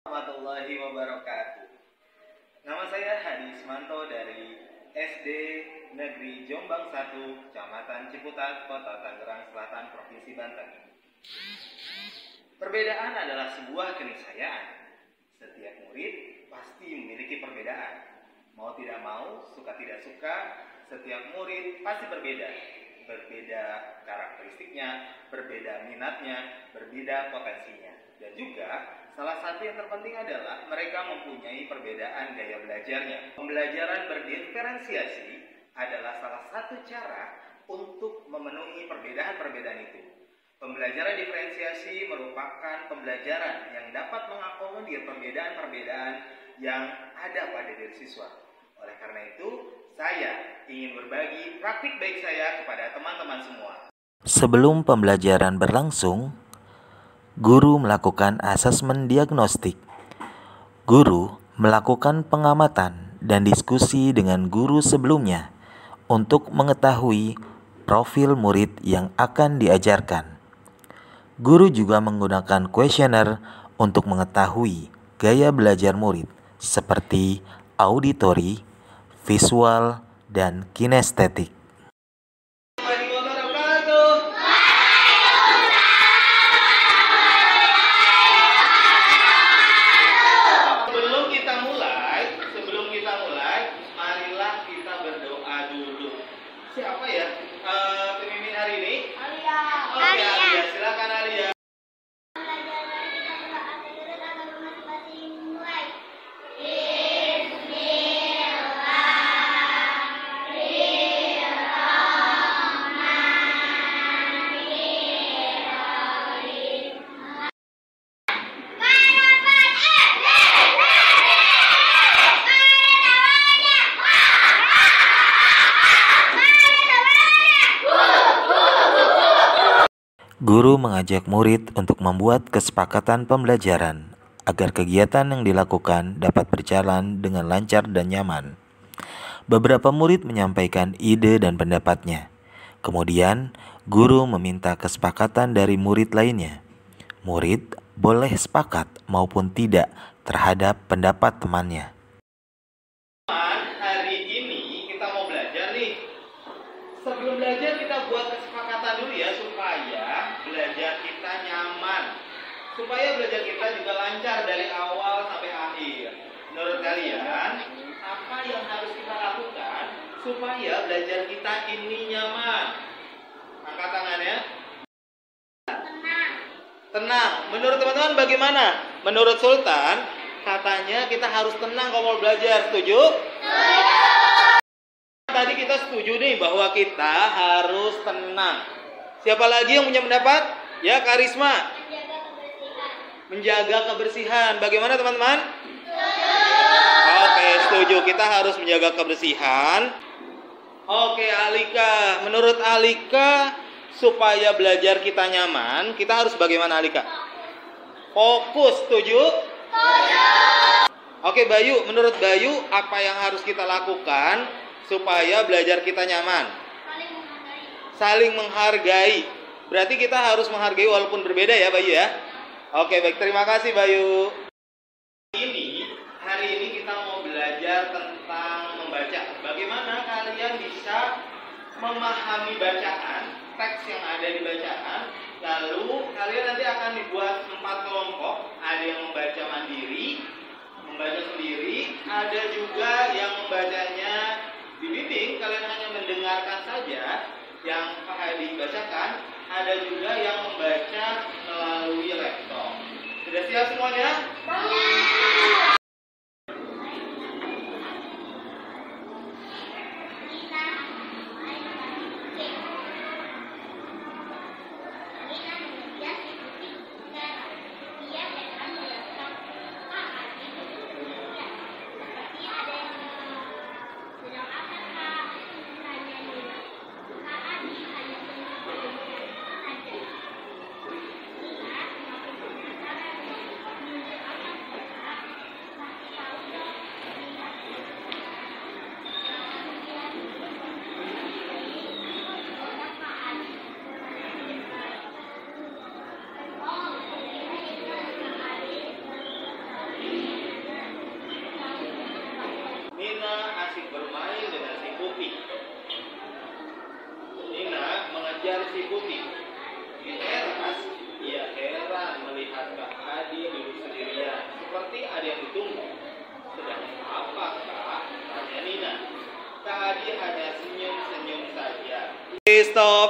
Warahmatullahi wabarakatuh. Nama saya Hadi Ismanto dari SD Negeri Jombang 1, Kecamatan Ciputat, Kota Tangerang Selatan, Provinsi Banten. Perbedaan adalah sebuah keniscayaan. Setiap murid pasti memiliki perbedaan. Mau tidak mau, suka tidak suka, setiap murid pasti berbeda. Berbeda karakteristiknya, berbeda minatnya, berbeda potensinya. Dan juga salah satu yang terpenting adalah mereka mempunyai perbedaan gaya belajarnya. Pembelajaran berdiferensiasi adalah salah satu cara untuk memenuhi perbedaan-perbedaan itu. Pembelajaran diferensiasi merupakan pembelajaran yang dapat mengakomodir perbedaan-perbedaan yang ada pada diri siswa. Oleh karena itu, saya ingin berbagi praktik baik saya kepada teman-teman semua. Sebelum pembelajaran berlangsung, guru melakukan asesmen diagnostik. Guru melakukan pengamatan dan diskusi dengan guru sebelumnya untuk mengetahui profil murid yang akan diajarkan. Guru juga menggunakan kuesioner untuk mengetahui gaya belajar murid seperti auditori, visual, dan kinestetik. Siapa ya pemimpin hari ini? Alia. Oke, Alia, silakan Alia. Guru mengajak murid untuk membuat kesepakatan pembelajaran agar kegiatan yang dilakukan dapat berjalan dengan lancar dan nyaman. Beberapa murid menyampaikan ide dan pendapatnya. Kemudian, guru meminta kesepakatan dari murid lainnya. Murid boleh sepakat maupun tidak terhadap pendapat temannya. Hari ini kita mau belajar nih. Sebelum belajar kita buat kesepakatan dulu ya supaya belajar kita nyaman. Supaya belajar kita juga lancar dari awal sampai akhir. Menurut kalian, apa yang harus kita lakukan supaya belajar kita ini nyaman? Angkat tangannya. Tenang. Menurut teman-teman bagaimana? Menurut Sultan, katanya kita harus tenang kalau mau belajar. Setuju? Tadi kita setuju nih bahwa kita harus tenang. Siapa lagi yang punya pendapat? Ya, Karisma. Menjaga kebersihan. Bagaimana teman-teman? Oke, setuju. Kita harus menjaga kebersihan. Oke, Alika. Menurut Alika, supaya belajar kita nyaman, kita harus bagaimana, Alika? Fokus. Setuju? Oke, Bayu. Menurut Bayu, apa yang harus kita lakukan supaya belajar kita nyaman? Saling menghargai. Berarti kita harus menghargai walaupun berbeda ya, Bayu ya. Oke, baik. Terima kasih, Bayu. Hari ini kita mau belajar tentang membaca. Bagaimana kalian bisa memahami bacaan, teks yang ada di bacaan. Lalu kalian nanti akan dibuat 4 kelompok. Ada yang membaca mandiri, membaca sendiri. Ada juga yang membacanya dibimbing, kalian hanya mendengarkan saja yang dibacakan. Ada juga yang membaca melalui laptop. Sudah siap semuanya?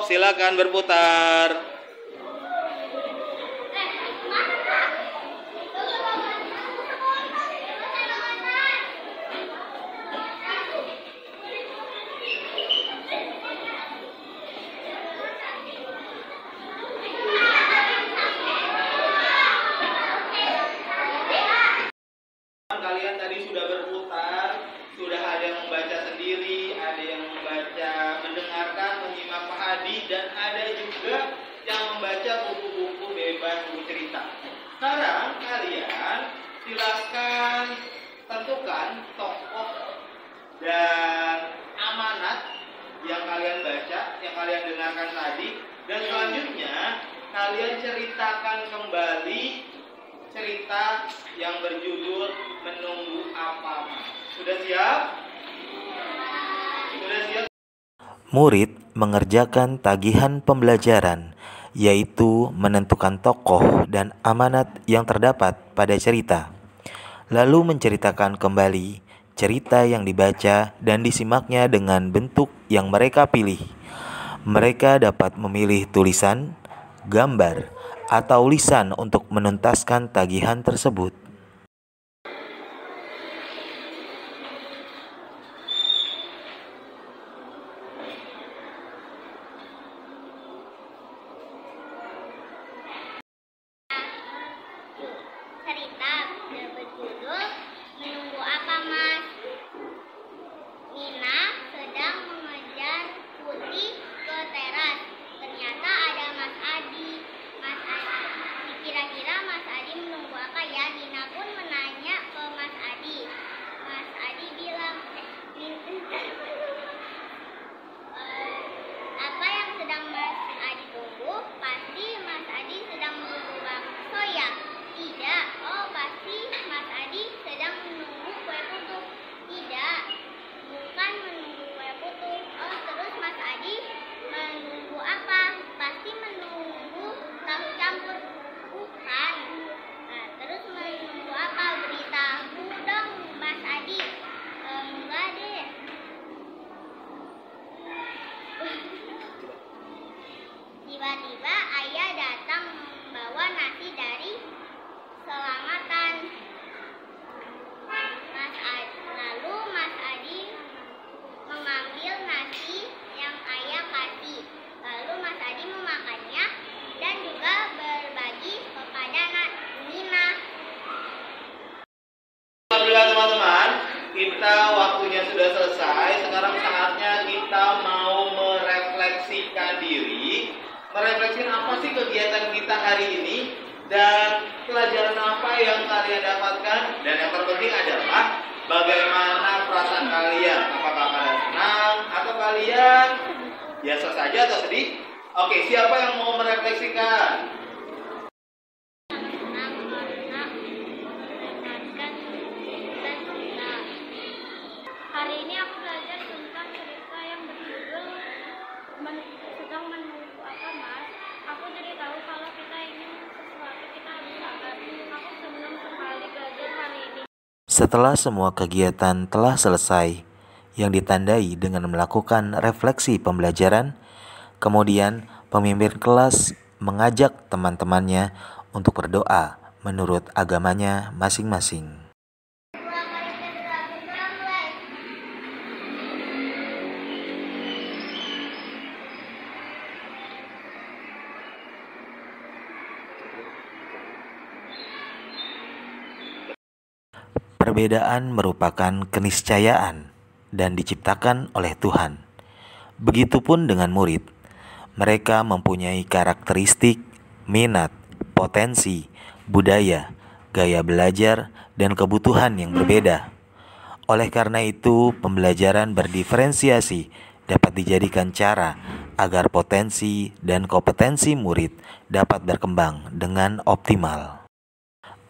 stop, silakan berputar. Kalian tadi sudah berputar, sudah ada yang membaca sendiri, ada yang membaca, mendengarkan, menyimak Pak Adi, dan ada juga yang membaca buku-buku bebas, buku cerita. Sekarang kalian silakan tentukan tokoh dan amanat yang kalian baca, yang kalian dengarkan tadi, dan selanjutnya kalian ceritakan kembali cerita yang berjudul Menunggu Apa Mas. Sudah siap? Sudah siap? Murid mengerjakan tagihan pembelajaran, yaitu menentukan tokoh dan amanat yang terdapat pada cerita, lalu menceritakan kembali cerita yang dibaca dan disimaknya dengan bentuk yang mereka pilih. Mereka dapat memilih tulisan, gambar, atau lisan untuk menuntaskan tagihan tersebut. Cerita berjudul Menunggu Apa Mas. Nina sedang mengejar Putih ke teras. Ternyata ada Mas Adi. Kira-kira Mas Adi menunggu apa ya? Nina pun menanya ke Mas Adi. Mas Adi bilang, apa yang sedang Mas Adi tunggu? Pasti Mas Adi sedang menunggu bakso ya? Tidak. Oh, pasti Mas Adi sedang menunggu kue putu. Tidak, bukan menunggu kue putu. Oh, terus Mas Adi menunggu apa? Pasti menunggu tahu campur. Bukan. Nah, terus menunggu apa? Beritahu dong Mas Adi. Enggak deh. Tiba-tiba ayah datang membawa nasi dari Selamatan. Lalu Mas Adi mengambil nasi yang ayah kasih. Lalu Mas Adi memakannya dan juga berbagi kepada Nina. Alhamdulillah teman-teman, kita waktunya sudah selesai. Sekarang saatnya kita mau merefleksikan diri. Merefleksikan apa sih kegiatan kita hari ini dan pelajaran apa yang kalian dapatkan, dan yang terpenting adalah bagaimana perasaan kalian. Apakah kalian senang atau kalian biasa saja atau sedih? Oke, siapa yang mau merefleksikan? Hari ini aku belajar tentang cerita yang berjudul Sedang Menunggu Apa Mas. Aku jadi tahu kalau kita ingin sesuatu kita harus sabar. Aku senang sekali belajar hari ini. Setelah semua kegiatan telah selesai, yang ditandai dengan melakukan refleksi pembelajaran, kemudian pemimpin kelas mengajak teman-temannya untuk berdoa menurut agamanya masing-masing. Perbedaan merupakan keniscayaan dan diciptakan oleh Tuhan. Begitupun dengan murid. Mereka mempunyai karakteristik, minat, potensi, budaya, gaya belajar, dan kebutuhan yang berbeda. Oleh karena itu, pembelajaran berdiferensiasi dapat dijadikan cara agar potensi dan kompetensi murid dapat berkembang dengan optimal.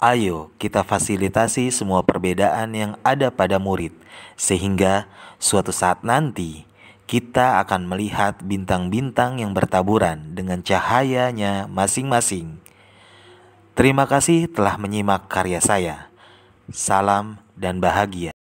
Ayo kita fasilitasi semua perbedaan yang ada pada murid, sehingga suatu saat nanti kita akan melihat bintang-bintang yang bertaburan dengan cahayanya masing-masing. Terima kasih telah menyimak karya saya. Salam dan bahagia.